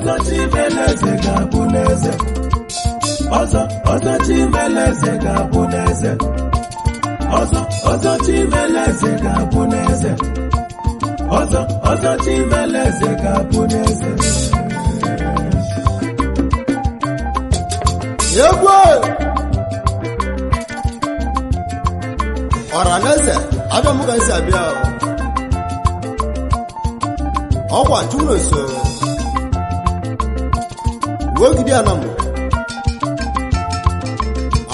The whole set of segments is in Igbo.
ọzọ Chimeleze ga-abụ n'eze. Ọzọ Chimeleze ga-abụ n'eze. Ọzọ Chimeleze ga-abụ n'eze. Ọzọ Chimeleze ga-abụ n'eze. Egwu Ọraneze abịa mụ ka esi abịa ọkwa Nonso wogide anam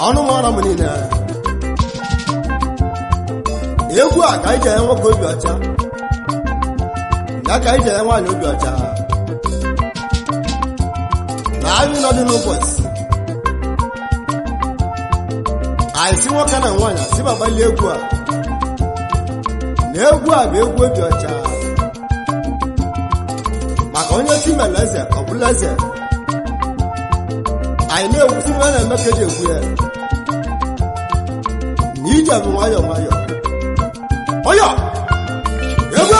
ọnụ mara m niile egwu a ka ije nwoke obi ọcha ya ka ije nwaanyị obi ọcha na anyị nọdụ n'ụbọchị anyị si nwoke na nwaanyị si babali egwu a na egwu a bụ egwu obi ọcha maka onye Chimeleze ọbụla eze anyị na-egwusi nwe na-eme ka eji egwu ya na ije bụ nwayọ nwayọ ọyọ egwu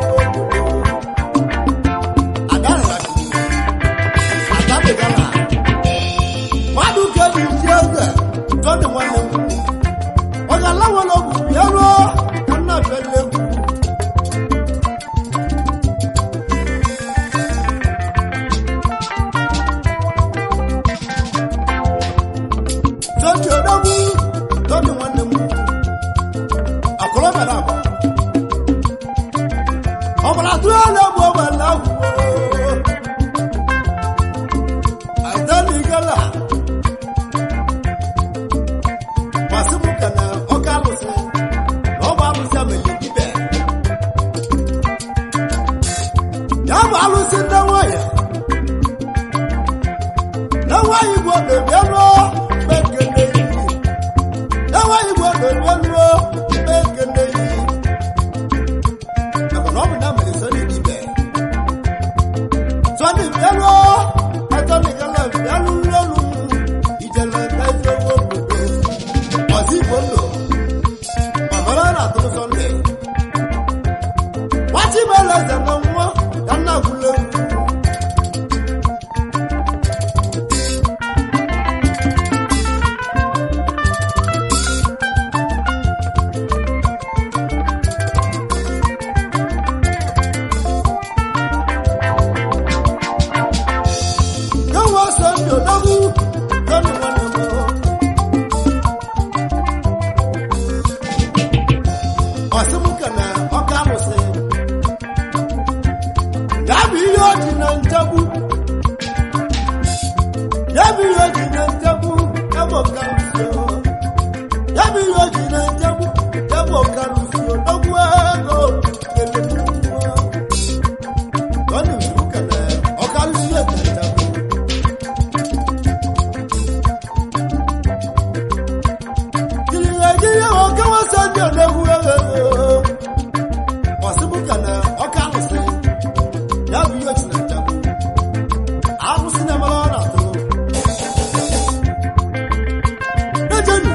Hello, wala bu yalo kanna felle Sonjo dabu Sonjo wanne mu Akolo bela ba Obala tuala bo bala Aitani gala Masumukana okalose Oba musa melikibe Yaba aluse nawaya Nawaya go de belo Bekene Nawaya go de belo Bekene Akonomi na melisoni dibe Swani belo Aitani gala belo lolu Ijele taise wo Bondo, Mamarana to Sunday. What's it better than the one? I'm not blue. No one said you know, don't you want to know? Asumukana okamose Yabi yoji na ntabu Yabi yoji na ntabu Yabo kalusio Yabi yoji na ntabu Yabo kalusio Nogwego Kelemuwa Wani usumukana okalusio na ntabu Kiliwejile okawasa njonehu Wasibukana okaluse Yabi yoji na ntabu Alusi na malona to Nejeni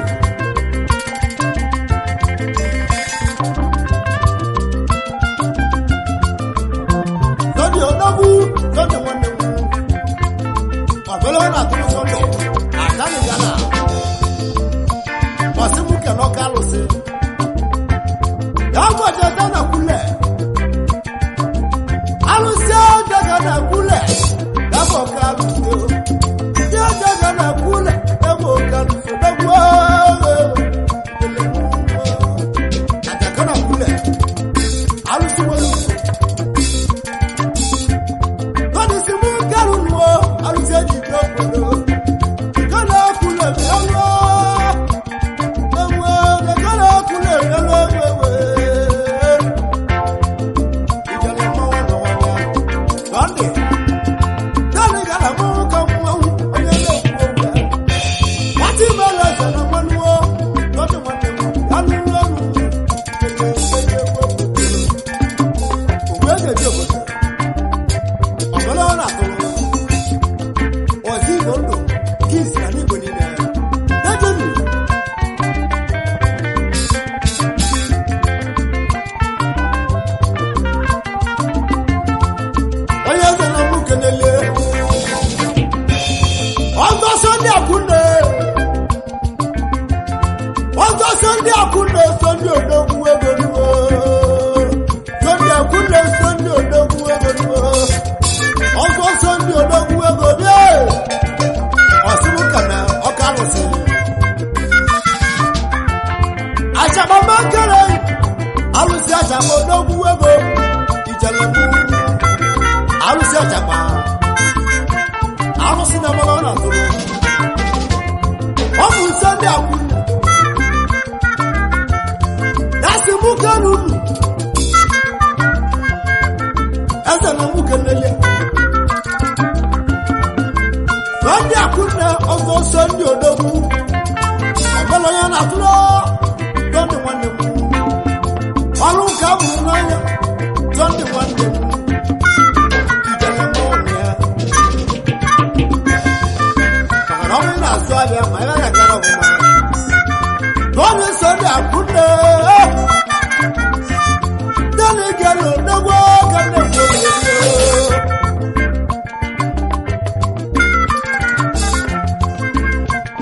Zodi onabu Zodi wane mu Wabalona to Sunday Atani gana Wasibukana okaluse Yabo jadana kule Alusia jadana kule Yabo kalusio Jadana kule Yabo kalusio Yabo Jadana kule Alusi walusi Kodi simu kalunuo Alusia jidokolo Kana kule Yabo Kana kule Yabo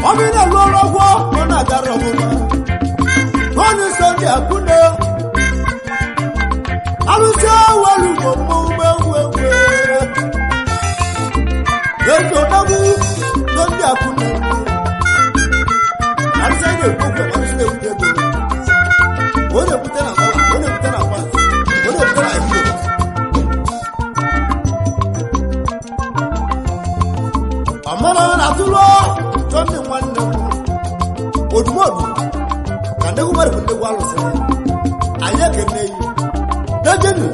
Omina lolo wo, ona garro wo. Sunday akuna alusi awalu mo wewe Yeso dabu Sunday akuna alusi awalu alusi awalu Ode putana mala ode putana pas ode putana ibu Amara na tulo Sunday wanna Odumodu Kande kumari kunde kwa lose Aya kene yi Dajenu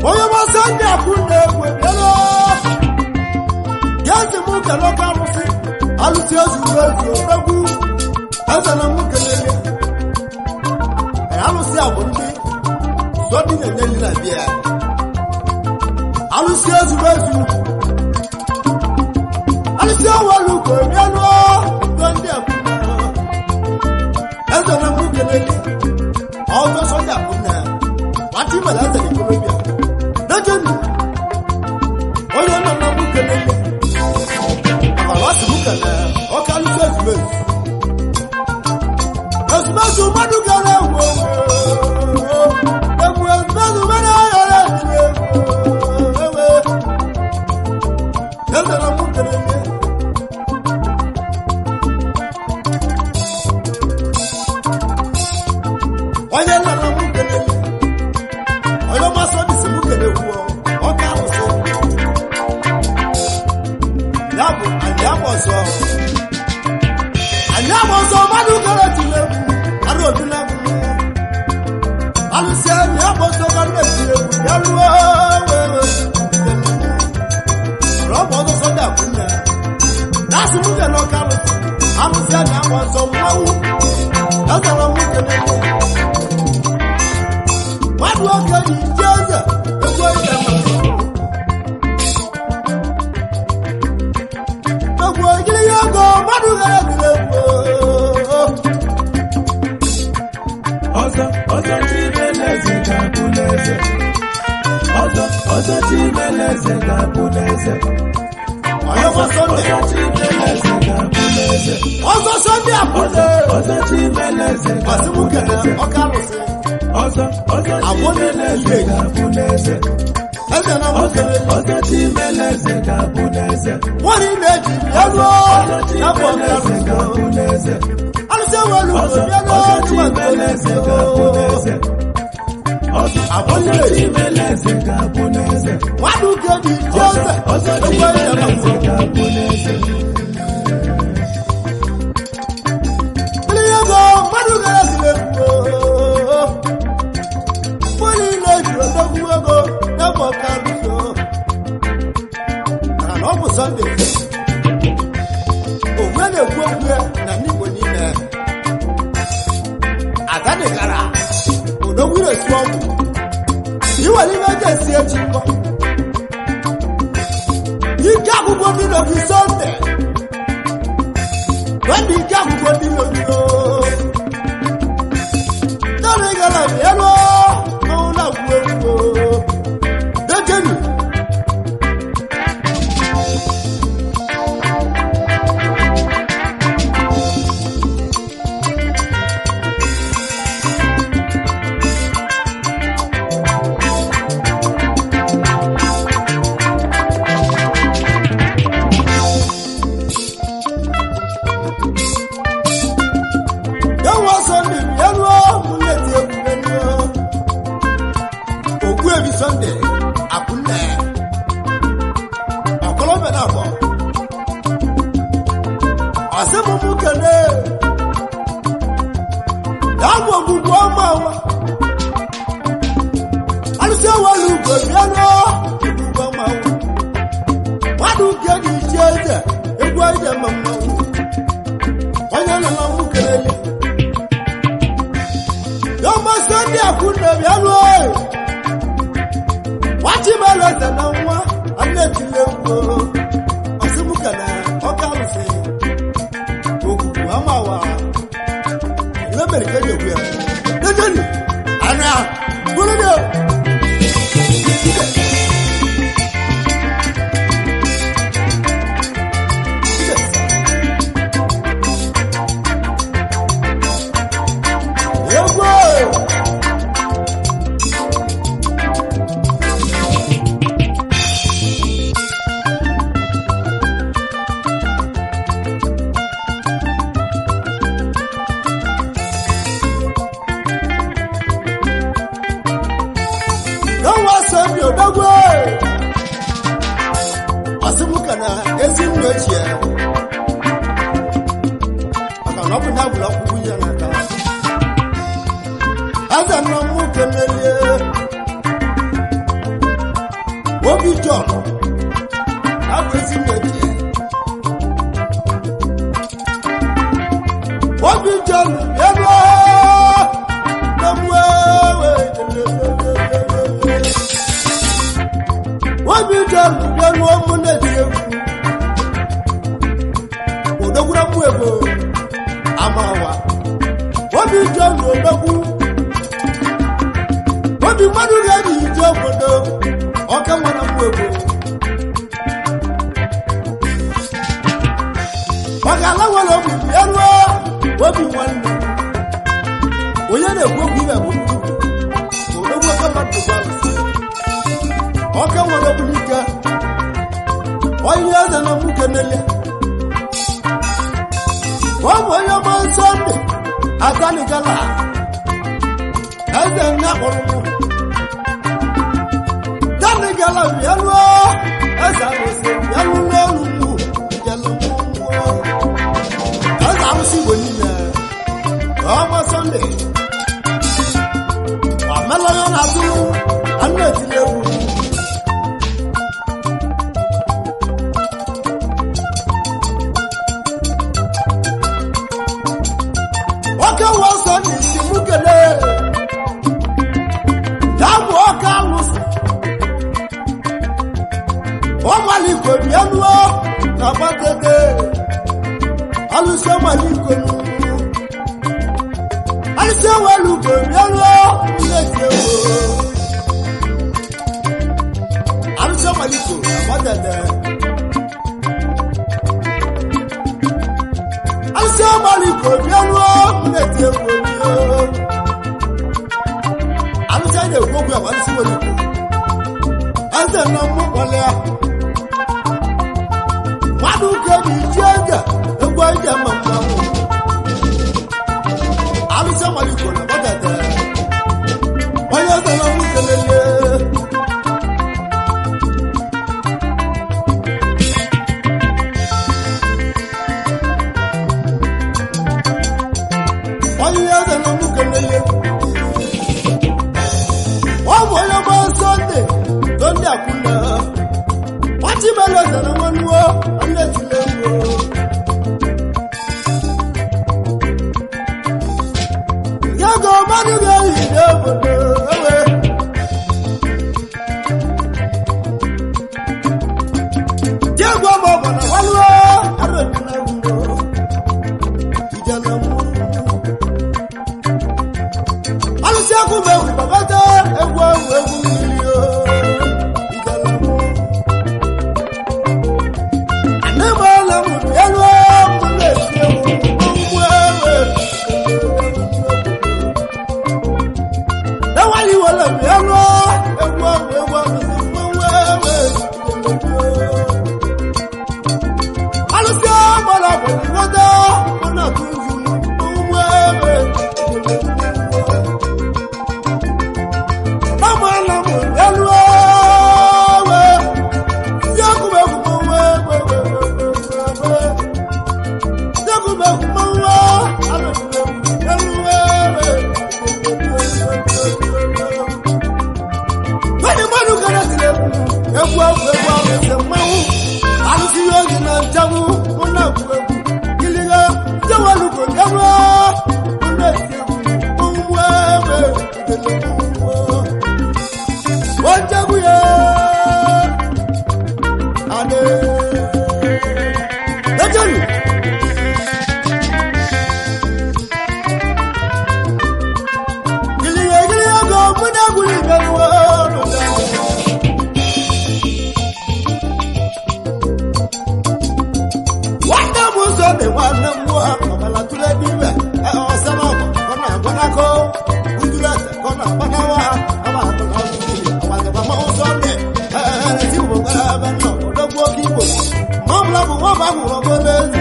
Oyo masande akunde kwebelo Gyanti muke loka lusi Alusi azuwezi otagu Eza na muke lele Alusi abundi Sodi nyanyeli na biya Alusi azuwezi Alisi awalu ko yalo Sunday akuna Eza na muke lele Auto Sunday akuna Wati malaza ni Colombia Dajenu Oyo na muke lele Akalwasi muke na Oka alusi azuwezi Azuwezi umaduka na uwo Emu azuwezi umana ayala Eza na muke lele Onye na muke lele Oyo masodi si muke le uwo Oka alusi Yabo anyabozo Anyabozo maduka la tilebu Arobi na mu Alusi anyabozo maduka tilebu Yaluwa wewe Robo Sunday akuna Nasi muke loka alusi Alusi anyabozo mwawu Eza na muke lele Wadu oke ni jeze Ego ite mwawu Ego ikili yogo Wadu gara tilebu Ọzọ Chimeleze ga-abụ n'eze Ọzọ Chimeleze ga-abụ n'eze Ọyọkwa Sunday Ọzọ Chimeleze ga-abụ n'eze Ọzọ Sunday akuna Ọzọ Chimeleze Asi ga-abụ muke na n'eze Oka alusi Ọzọ Chimeleze ga-abụ n'eze Eze na muke lele Ọzọ Chimeleze ga-abụ n'eze Wari meji yalo Ọzọ Yabo Chimeleze ga-abụ n'eze Alisi awalu ko Ọzọ yalo Chimeleze ga-abụ n'eze Ọzọ Chimeleze ga-abụ n'eze Wadu keji jeze Ọzọ Chimeleze ga-abụ n'eze Iliyago madu gara tilebu Wari meji otaguwego Yabo kalusi Ana ọbụ Sunday Ogwe na-ekwu okwu na n'Igbo niile Agadi gara Odogwuru esi ọgwụ Iwere ime eji esi echi mbọ Ike akwụkwọ dị n'obi Sunday Wendị ike akwụkwọ dị n'obi Tọrọ gara elu N'ọnwụ na-agwụ egwu Dejenu Yawa Sunday yelu muleti egwu Ogbuebi Sunday akuna Ọkọlọbẹ na abọ Asimu muke le Yabo gbugbo ọmọ wa Alisi awalu ko yelu gbugbo ọmọ wa Wadu keji jeze egwu aje mama Onye na muke lele Yoma Sunday akuna yelu Chimeleze na nwa anetile ugbo Asimuke na Oka alusi Okuku amawa Ile merike di okwu ya Dejeni Ana Bulu di Ide ochie maka na ọ bụ na gwụrụ ọkwụkwụ ihe n'aka aza nọ m kenelie obi John abụ ezi mmechie obi John bịaruo obi John bịaruo mụ na-eti egwu odogwura mụ ego amawa obi John odogwu obi mmadụ ga-eji ije obodo ọka nwere mụ ego maka ala nwere obi bịaruo obi nwanne onye na-ekwu okwu ibe bụ odogwu ọka mmadụ gbalụsị ọka nwere okwu n'ike onye eze na mụ kenele ọ bụ onye ọma Sọnde atanigala eze nna kpọrọ mụ tanigala bịaruo eze arụsị bịaru n'elu mụ jelu mụ eze arụsị igbo niile ọma Sọnde ọmelọya na-atụ a na-etile egwu ọka wọsọ n'isi mụ kelee dabụ ọka alụsị ọmaliko bịanuo na gbatete alụsị ọmaliko alụsị ọmaliko bịanuo na-eti egwu alụsị ọmaliko na gbatete alụsị ọmaliko bịanuo na-eti egwu alụsị a na-ekwu okwu ya bụ alụsị ọmaliko eze nna mmụ kpọrọ ya mmadụ ka dị iche ege egwu ije ma mmanwụ alụsị ọmaliko na gbatete onye eze na mmụ kelele onye eze na mụ kelele ọ bụ onye ọma Sọnde Sọnde akwụna ọchị mere eze na nwanuo na-etile egwu ya ga mmadụ ga-eyi n'obodo ewe ji egwu ọma ọ bụ na nwanuo arụetile egwu ijele mụ alụsị akụ bụ egwu babata egwu mmiri n'ịgbala m bịaruo mụ na-esi egwu mgbu ewe ewali wele bịaruo egwu alụsị mmanwụ ewe alụsị agbara bụ nweta ọ na-atụ nzu mmanwụ ewe amala m bịaruo ewe ndị akụmegwu mmanwụ ndị mmadụ gara tiri egwu ahụse mmanwụ alụsị ihe oge na nchanwụ mụ na-agwụ egwu giliga jewelugo njewe mụ na-eti egwu mmanwụ ewe ojegwu ya ade ejelu giliga go mụ na-egwu ibe nwa nwanne m Sọnde nwanne m nwa ọbala tụrụ ebe ibe ọsana ọgụ ọ na-agbanakọ uduru eze ka ọ na-agbanawa Sọnde ti wo gara ebe nọ odogwu oke igbo ma ọ bụla bụ nwa bụ ahụrụ ọbụla eze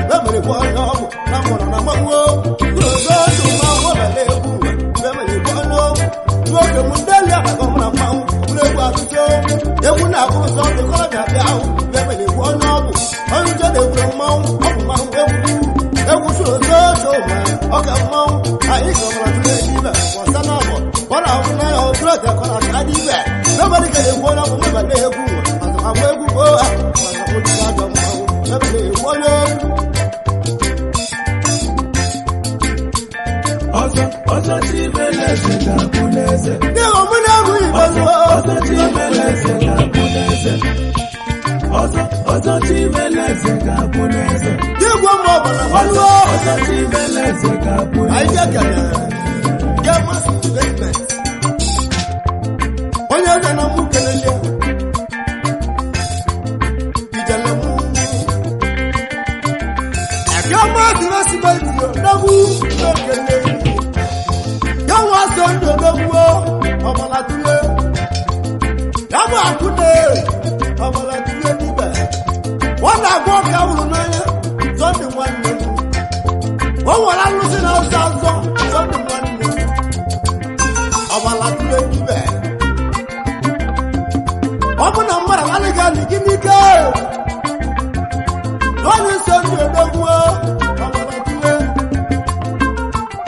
mmanwụ ọmụmahụ egwu soro so ma ọ ka mmanwụ anyị gọbara tụrụ ibe ọsa na abọ ọ na-ahụ na ya ọtụrụ ọja kọrọ aka dị ibe nobody can egwu onye ọbụ meba na-egwu agwa egwu gboo ha mana otu ajọ mmanwụ ebe na-egwu onye ọzọ Chimeleze ga-abụ n'eze. Ndị omume egwu Igbo ọzọ Chimeleze ga-abụ n'eze. ọzọ Chimeleze ga-abụ n'eze. igwe ma ọbara ọlụ ọzọ Chimeleze ga-abụ n'eze. anyị jekere gamas investment onye eze na mụ kelele ijele mụ gamas investment n'egwu n'okele gawa so ndụ n'egwu ọbara tụle gawa akwụne ọbara tụle n'ibe ọ na-agwa ọka wụrụ n'anya zọndị nwanne m o nwere alụsị na ụzọ azọ zọndị nwanne m ọbara tụle n'ibe ọ bụ na mmadụ anaghị alị gị n'ike onye so ndụ edogwu ọbara tụle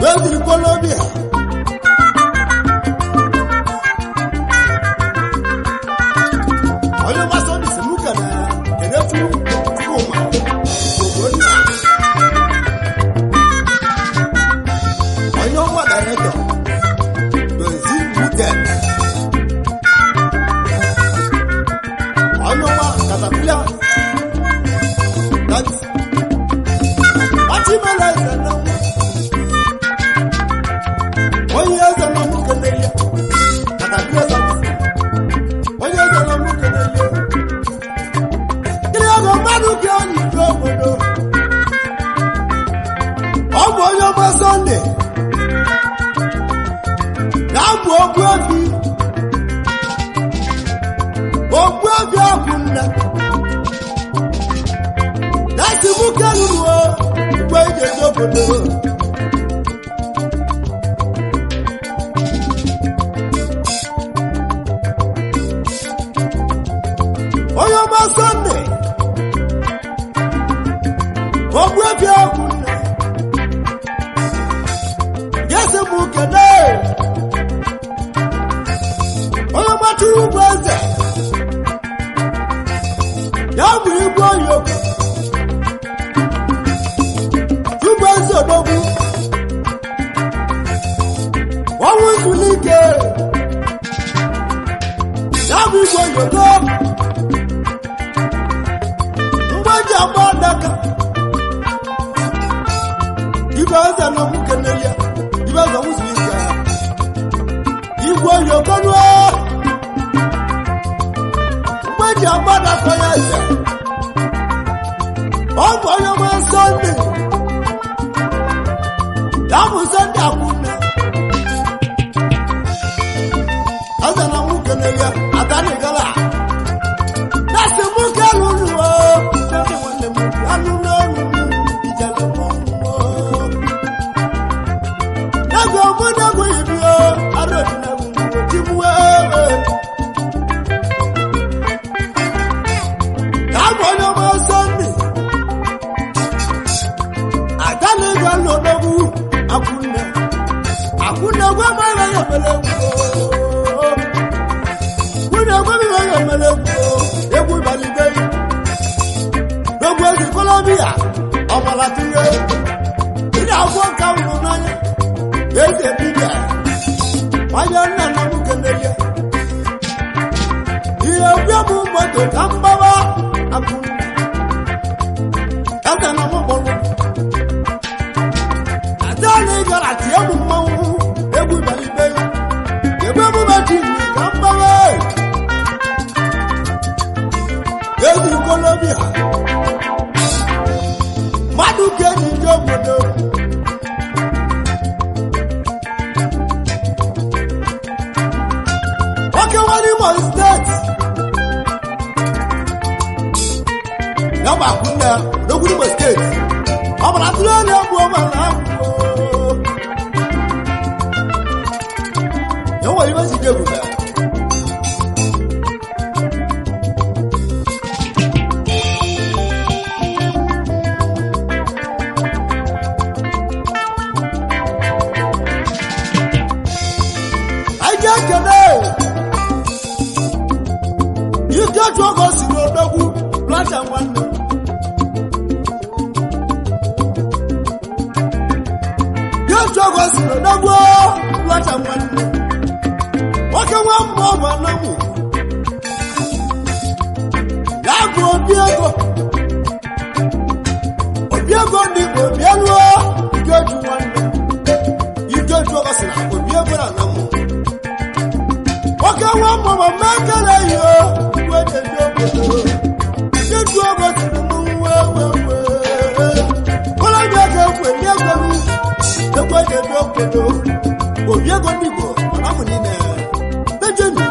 wee ziri kolobi ha onye mmasị ọ dịsị mụ ka na enefu Chukwuma obodo onye ọnwa director dozi wuted onye ọnwa katapila dat Chimeleze na onye eze na mụ kenele katapila dat onye eze na mụ kenele mmadụ gị onye ike obodo ọ bụ onye ọgba Sọnde na-abụ Ogbuefi Akwụnna na-esi nwoke lụrụ mgbe eji eje obodo onye ọgba Sọnde Ogbuefi Akwụnna yesi mụ kene onye gbatụrụ ugwu eze ya bụ igwe oyoko ugwu eze odogwu ọnwụ nzulike ya bụ igwe oyoko mgbe ji agba adaka ibe eze na mụ kenele ibe eze nzulike igwe oyoko nuo mgbe ji agba adaka ya eze ọ bụ onye nwe Sọnde ya bụ Sọnde Akwụnna eze na mụ kenele adanigala na-esi mụ kelụrụ Sọnde nwanne m anụ n'ọrụ ijele mmọnwụ ego obodo egwu ibio arụdinegwu timwe ya bụ onye nwe Sọnde adaniga n'odogwu Akwụnna gwa mara ya mere egwu balide n'ogwu ezi Kolobia ọbara tụle ị na-agwọ nka nwụrụ n'anya eze dibịa onye nna na mụ kenele ihe bịa bụ moto ka mgbawa Akwụnna eze na mụ kpọrọ adani gara tie mụ mmanwụ egwu balide ebe emume ji ka mgbawa ezi Kolobia mmadụ ka eji ndị obodo nwoke nwere Imo steeti ya bụ Akwụnna n'ogwu Imo steeti ọ bara tụrụ onye egwu ọbara ya nwere ibe si ebube otu oge o si n'odogwu lọcha nwanne ya otu oge o si n'odogwu lọcha nwanne nwoke nwa mmụọ bụ anamụ ya bụ obi ego ndị bụ obi elu ikeju nwanne ikeju oge si na obi ego na anamụ nwoke nwa mmụọ bụ mmekele ihe igwe na-ebi obodo ikeju oge si na mụ ụlọ ndị ego ekwe ndị egweru ekwe na-ebi obodo obi ego ndị bụ anamụ niile bejenu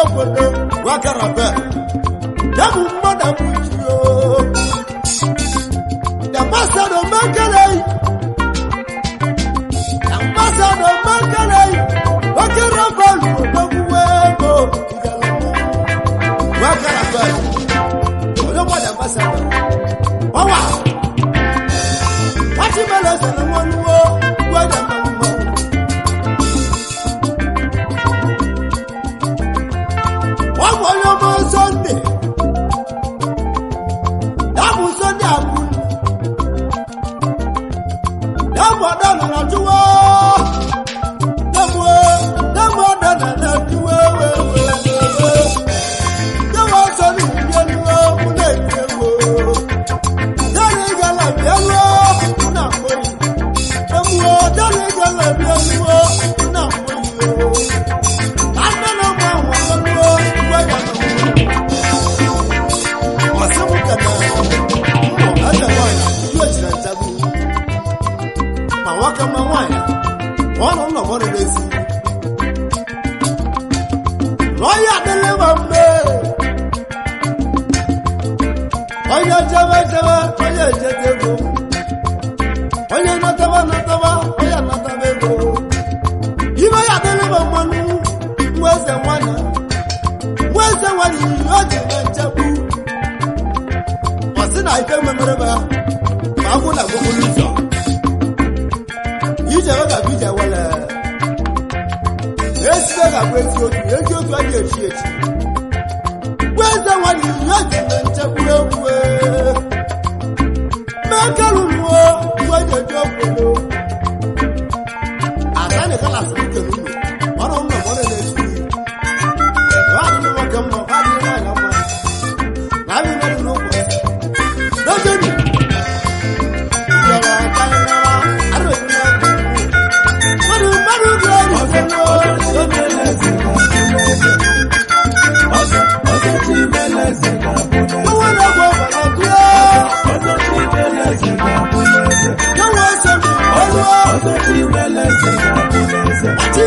Wakarabe, Damu Mada Puchio, the Master of Mangalay, the Master of Mangalay, Wakarabe, Wakuwego, Wakarabe, the Master. Oh, wow. What's the matter? The one who was a Sunday. That was Sunday. That was done on the wall. That was done on the wall. That was Sunday. That is a love. Not for you. That is a love. Not for you. I don't know. Kama wanya wana una mwana lezi loya deliver me oya jaba oya jetego oya nataba oya natabego iba ya deliver manu mweze wani yoje nchabu wasina ipe memereba magula guguluzo Ije bija wala Esi ga kwesi otu ezi otu a ga-echi echi Kweze wani yoje nchekwe Mekalu nuo Kweje jokolo Asane kala sike nuno Wana una mwana nesu Wani nuwa kama Wani nuwa kama Nami nani nuwa Nani Ati